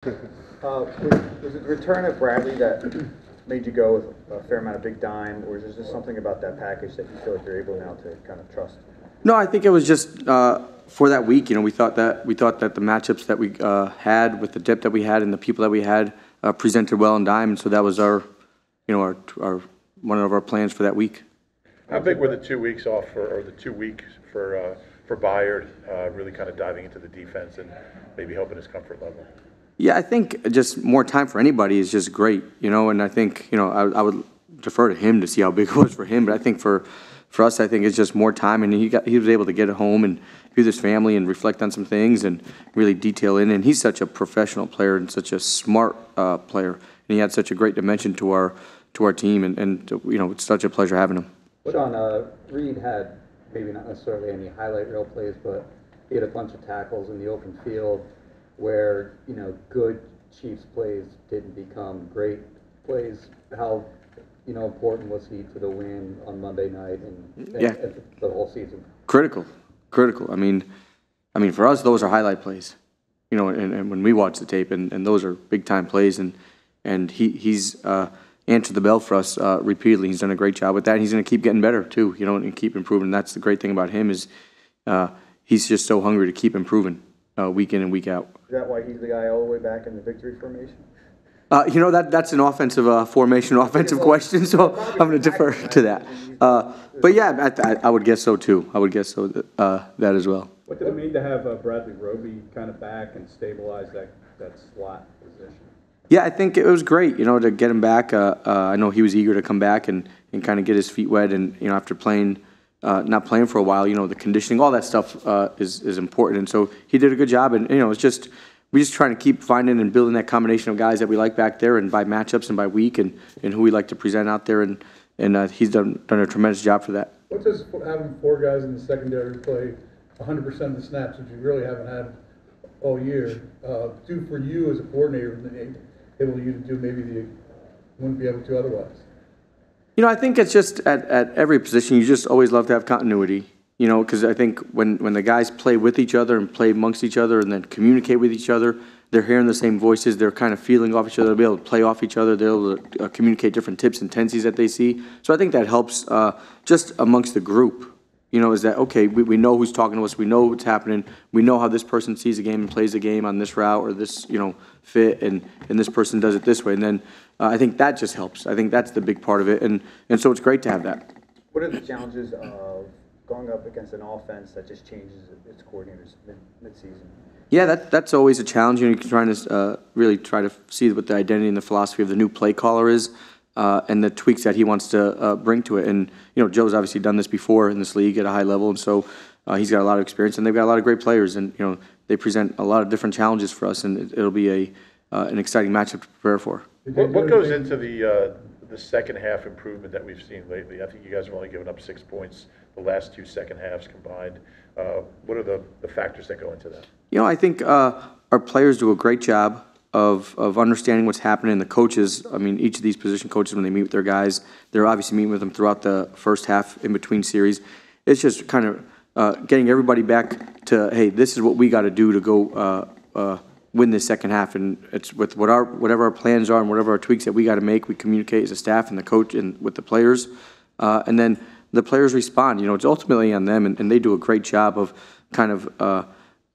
Was it the return of Bradley that made you go with a fair amount of big dime, or is there just something about that package that you feel like you're able now to kind of trust? No, I think it was just for that week. You know, we thought that the matchups that we had with the depth that we had and the people that we had presented well in dime, and so that was our, you know, our one of our plans for that week. How big were the 2 weeks off or the 2 weeks for Byard, really kind of diving into the defense and maybe helping his comfort level? Yeah, I think just more time for anybody is just great, you know, and I think, you know, I would defer to him to see how big it was for him, but I think for us, I think it's just more time, and he was able to get home and be with his family and reflect on some things and really detail in, and he's such a professional player and such a smart player, and he had such a great dimension to our team, and you know, it's such a pleasure having him. Sean, Reed had maybe not necessarily any highlight reel plays, but he had a bunch of tackles in the open field where, you know, good Chiefs plays didn't become great plays. How, you know, important was he to the win on Monday night and the whole season? Critical. I mean, for us, those are highlight plays, you know, and when we watch the tape, and those are big time plays, and he's answered the bell for us repeatedly. He's done a great job with that. And he's going to keep getting better too, you know, and keep improving. That's the great thing about him is he's just so hungry to keep improving week in and week out. Is that why he's the guy all the way back in the victory formation? You know, that's an offensive formation, offensive question, so I'm going to defer to that. But yeah, I would guess so too. I would guess so that as well. What did it mean to have Bradley Roby kind of back and stabilize that slot position? Yeah, I think it was great, you know, to get him back. I know he was eager to come back and kind of get his feet wet, and you know, after not playing for a while, you know, the conditioning, all that stuff is important, and so he did a good job. And you know, it's just we just trying to keep finding and building that combination of guys that we like back there, and by matchups and by week, and who we like to present out there, and he's done a tremendous job for that. What does having 4 guys in the secondary play 100% of the snaps, which you really haven't had all year, do for you as a coordinator, and able you to do maybe you wouldn't be able to otherwise? You know, I think it's just at every position, you just always love to have continuity, you know, because I think when the guys play with each other and play amongst each other and then communicate with each other, they're hearing the same voices, they're kind of feeling off each other, they'll be able to play off each other, they're able to communicate different tips and tendencies that they see. So I think that helps just amongst the group, you know, is that, okay, we know who's talking to us, we know what's happening, we know how this person sees the game and plays the game on this route or this, you know, fit, and this person does it this way. And then I think that just helps. I think that's the big part of it, and so it's great to have that. What are the challenges of going up against an offense that just changes its coordinators mid-season? Yeah, that's always a challenge. You know, you're trying to really try to see what the identity and the philosophy of the new play caller is, and the tweaks that he wants to bring to it. And you know, Joe's obviously done this before in this league at a high level, and so he's got a lot of experience, and they've got a lot of great players, and you know, they present a lot of different challenges for us, and it'll be an exciting matchup to prepare for. What goes into the second half improvement that we've seen lately? I think you guys have only given up 6 points the last 2 second halves combined. What are the factors that go into that? You know, I think our players do a great job of understanding what's happening. The coaches, I mean, each of these position coaches, when they meet with their guys, they're obviously meeting with them throughout the first half in between series. It's just kind of getting everybody back to, hey, this is what we got to do to go win this second half, and it's with whatever our plans are and whatever our tweaks that we got to make. We communicate as a staff and the coach and with the players, and then the players respond. You know, it's ultimately on them, and they do a great job of kind of,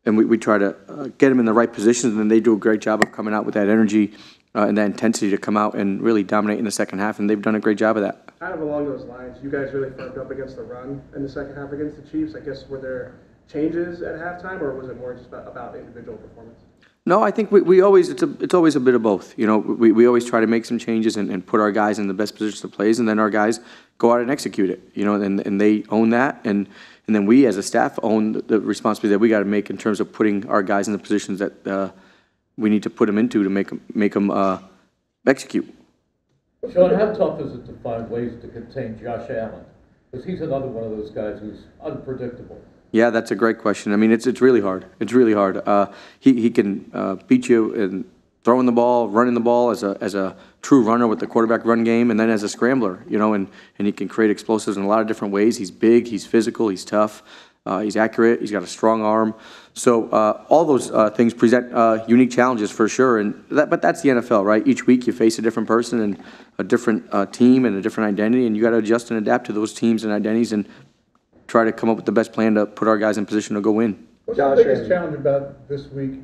and we try to get them in the right positions, and then they do a great job of coming out with that energy and that intensity to come out and really dominate in the second half, and they've done a great job of that. Kind of along those lines, you guys really firmed up against the run in the second half against the Chiefs. I guess, were there changes at halftime, or was it more just about individual performance? No, I think we always, it's always a bit of both. You know, we always try to make some changes and put our guys in the best positions to play, and then our guys go out and execute it. You know, and they own that, and then we as a staff own the responsibility that we got to make in terms of putting our guys in the positions that we need to put them into to make them execute. Sean, how tough is it to find ways to contain Josh Allen? Because he's another one of those guys who's unpredictable. Yeah, that's a great question. I mean, it's really hard. It's really hard. He can beat you in throwing the ball, running the ball as a true runner with the quarterback run game, and then as a scrambler, you know, and he can create explosives in a lot of different ways. He's big, he's physical, he's tough. He's accurate. He's got a strong arm. So all those things present unique challenges for sure. But that's the NFL, right? Each week you face a different person and a different team and a different identity, and you got to adjust and adapt to those teams and identities and try to come up with the best plan to put our guys in position to go win. What's the biggest challenge about this week,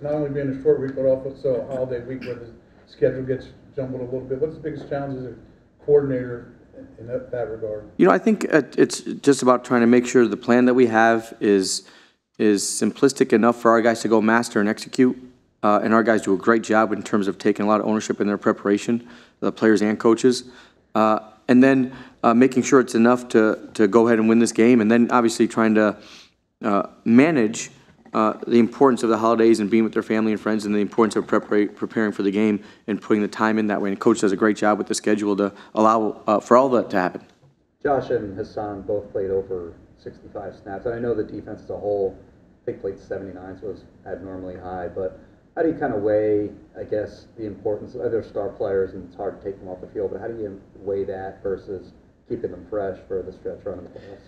not only being a short week, but also a holiday week where the schedule gets jumbled a little bit? What's the biggest challenge as a coordinator in that regard? You know, I think it's just about trying to make sure the plan that we have is simplistic enough for our guys to go master and execute. And our guys do a great job in terms of taking a lot of ownership in their preparation, the players and coaches. And then making sure it's enough to go ahead and win this game. And then obviously trying to manage the importance of the holidays and being with their family and friends, and the importance of preparing for the game and putting the time in that way. And Coach does a great job with the schedule to allow for all that to happen. Josh and Hassan both played over 65 snaps. And I know the defense as a whole, I think played 79, so it was abnormally high. But how do you kind of weigh, I guess, the importance of other star players, and it's hard to take them off the field, but how do you weigh that versus keeping them fresh for the stretch run of the playoffs?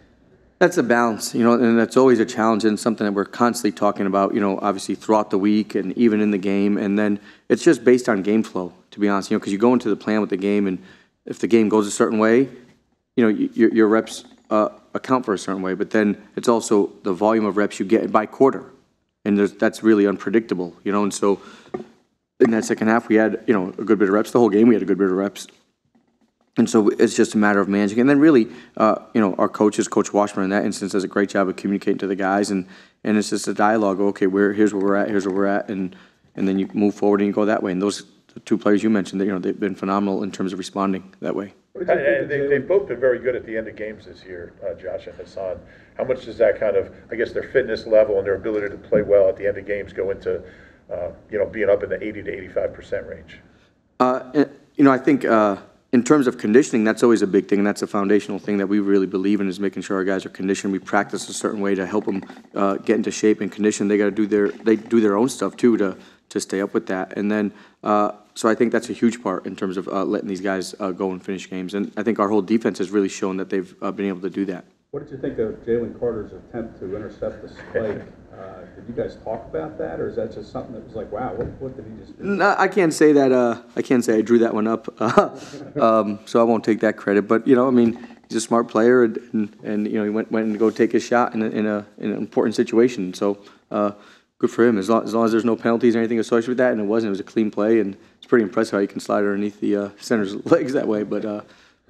That's a balance, you know, and that's always a challenge and something that we're constantly talking about, you know, obviously throughout the week and even in the game. And then it's just based on game flow, to be honest, you know, because you go into the plan with the game, and if the game goes a certain way, you know, your reps account for a certain way, but then it's also the volume of reps you get by quarter. And that's really unpredictable, you know, and so in that second half we had, you know, a good bit of reps. The whole game we had a good bit of reps. And so it's just a matter of managing. And then really, you know, our coaches, Coach Washburn in that instance, does a great job of communicating to the guys. And it's just a dialogue. Okay, here's where we're at, and then you move forward and you go that way. And those two players you mentioned, you know, they've been phenomenal in terms of responding that way. And they've both been very good at the end of games this year, Josh and Hassan. How much does that kind of, I guess, their fitness level and their ability to play well at the end of games go into, you know, being up in the 80 to 85% range? You know, I think in terms of conditioning, that's always a big thing, and that's a foundational thing that we really believe in, is making sure our guys are conditioned. We practice a certain way to help them get into shape and condition. They got to do their own stuff too to stay up with that. And then so I think that's a huge part in terms of letting these guys go and finish games. And I think our whole defense has really shown that they've been able to do that. What did you think of Jalen Carter's attempt to intercept the spike? Did you guys talk about that, or is that just something that was like, wow, what did he just do? No, I can't say that. I can't say I drew that one up, so I won't take that credit. But you know, I mean, he's a smart player, and you know, he went and go take his shot in an important situation. So good for him. As long as there's no penalties or anything associated with that, and it was a clean play, and it's pretty impressive how you can slide underneath the center's legs that way. But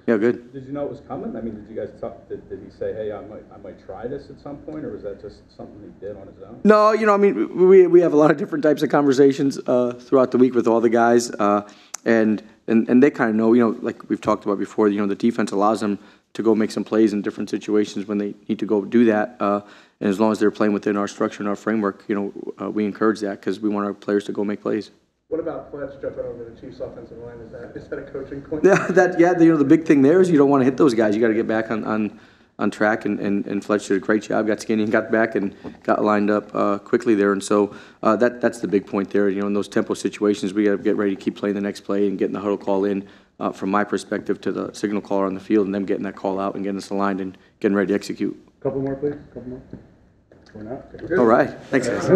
yeah, good. Did you know it was coming? I mean, did you guys talk? Did he say, "Hey, I might try this at some point," or was that just something he did on his own? No, you know, I mean, we have a lot of different types of conversations throughout the week with all the guys, and they kind of know, you know, like we've talked about before. You know, the defense allows them to go make some plays in different situations when they need to go do that, and as long as they're playing within our structure and our framework, you know, we encourage that because we want our players to go make plays. What about Fletch jumping over the Chiefs' offensive line? Is that a coaching point? Yeah, you know, the big thing there is you don't want to hit those guys. You got to get back on track, and Fletch did a great job. Got skinny and got back and got lined up quickly there, and so that's the big point there. You know, in those tempo situations, we got to get ready to keep playing the next play and getting the huddle call in. From my perspective, to the signal caller on the field, and them getting that call out and getting us aligned and getting ready to execute. Couple more, please. Couple more. We're not. All right, thanks, guys.